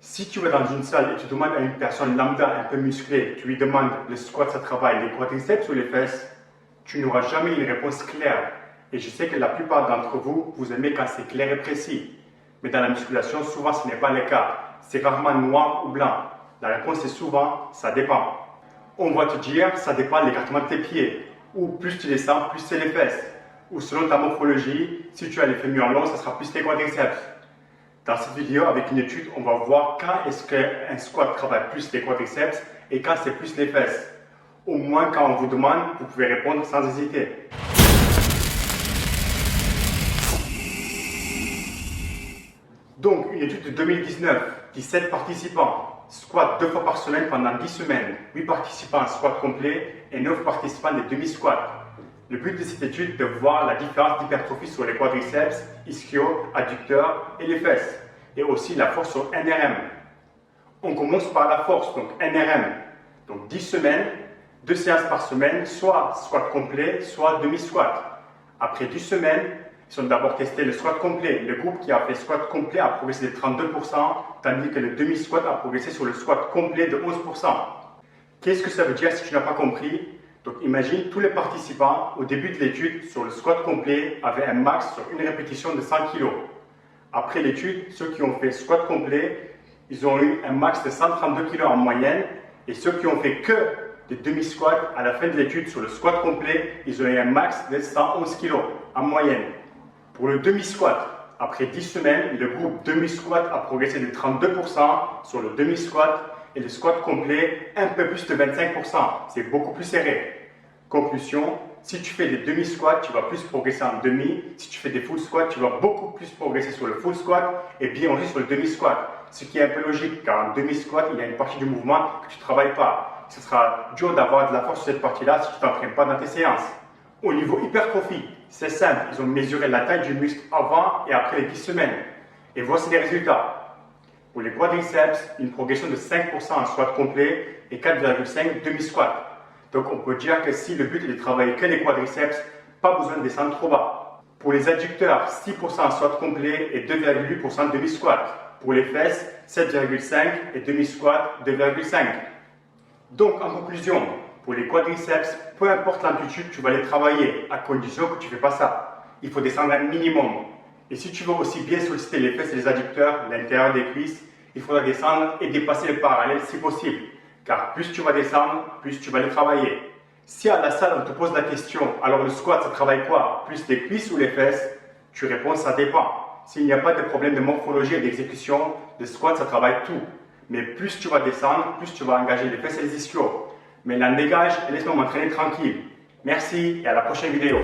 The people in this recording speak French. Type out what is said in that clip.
Si tu vas dans une salle et tu demandes à une personne lambda un peu musclée, tu lui demandes le squat, ça travaille les quadriceps ou les fesses, tu n'auras jamais une réponse claire. Et je sais que la plupart d'entre vous, vous aimez quand c'est clair et précis. Mais dans la musculation, souvent ce n'est pas le cas. C'est rarement noir ou blanc. La réponse est souvent, ça dépend. On va te dire, ça dépend de l'écartement de tes pieds. Ou plus tu descends, plus c'est les fesses. Ou selon ta morphologie, si tu as les fémurs longs, ça sera plus les quadriceps. Dans cette vidéo, avec une étude, on va voir quand est-ce qu'un squat travaille plus les quadriceps et quand c'est plus les fesses. Au moins, quand on vous demande, vous pouvez répondre sans hésiter. Donc, une étude de 2019, 17 participants, squat 2 fois par semaine pendant 10 semaines, 8 participants en squat complet et 9 participants des demi-squats. Le but de cette étude est de voir la différence d'hypertrophie sur les quadriceps, ischio, adducteurs et les fesses, et aussi la force sur NRM. On commence par la force, donc NRM. Donc 10 semaines, 2 séances par semaine, soit squat complet, soit demi-squat. Après 10 semaines, ils ont d'abord testé le squat complet. Le groupe qui a fait squat complet a progressé de 32%, tandis que le demi-squat a progressé sur le squat complet de 11%. Qu'est-ce que ça veut dire si tu n'as pas compris? Donc imagine tous les participants au début de l'étude sur le squat complet avaient un max sur une répétition de 100 kg. Après l'étude, ceux qui ont fait squat complet, ils ont eu un max de 132 kg en moyenne, et ceux qui ont fait que des demi-squats à la fin de l'étude sur le squat complet, ils ont eu un max de 111 kg en moyenne. Pour le demi-squat, après 10 semaines, le groupe demi-squat a progressé de 32% sur le demi-squat et le squat complet un peu plus de 25%. C'est beaucoup plus serré. Conclusion, si tu fais des demi-squats, tu vas plus progresser en demi. Si tu fais des full squats, tu vas beaucoup plus progresser sur le full squat et bien aussi sur le demi-squat. Ce qui est un peu logique car en demi-squat, il y a une partie du mouvement que tu ne travailles pas. Ce sera dur d'avoir de la force sur cette partie-là si tu ne t'entraînes pas dans tes séances. Au niveau hypertrophie, c'est simple, ils ont mesuré la taille du muscle avant et après les 10 semaines. Et voici les résultats. Pour les quadriceps, une progression de 5% en squat complet et 4,5% demi-squat. Donc on peut dire que si le but est de travailler que les quadriceps, pas besoin de descendre trop bas. Pour les adducteurs, 6% en squat complet et 2,8% demi-squat. Pour les fesses, 7,5% et demi-squat 2,5%. Donc en conclusion, pour les quadriceps, peu importe l'amplitude, tu vas les travailler, à condition que tu ne fais pas ça. Il faut descendre un minimum. Et si tu veux aussi bien solliciter les fesses et les adducteurs, l'intérieur des cuisses, il faudra descendre et dépasser le parallèle si possible. Car plus tu vas descendre, plus tu vas les travailler. Si à la salle on te pose la question, alors le squat ça travaille quoi? Plus les cuisses ou les fesses? Tu réponds ça dépend. S'il n'y a pas de problème de morphologie et d'exécution, le squat ça travaille tout. Mais plus tu vas descendre, plus tu vas engager les fesses et les ischios. Mais là, dégage et laisse-moi m'entraîner tranquille. Merci et à la prochaine vidéo.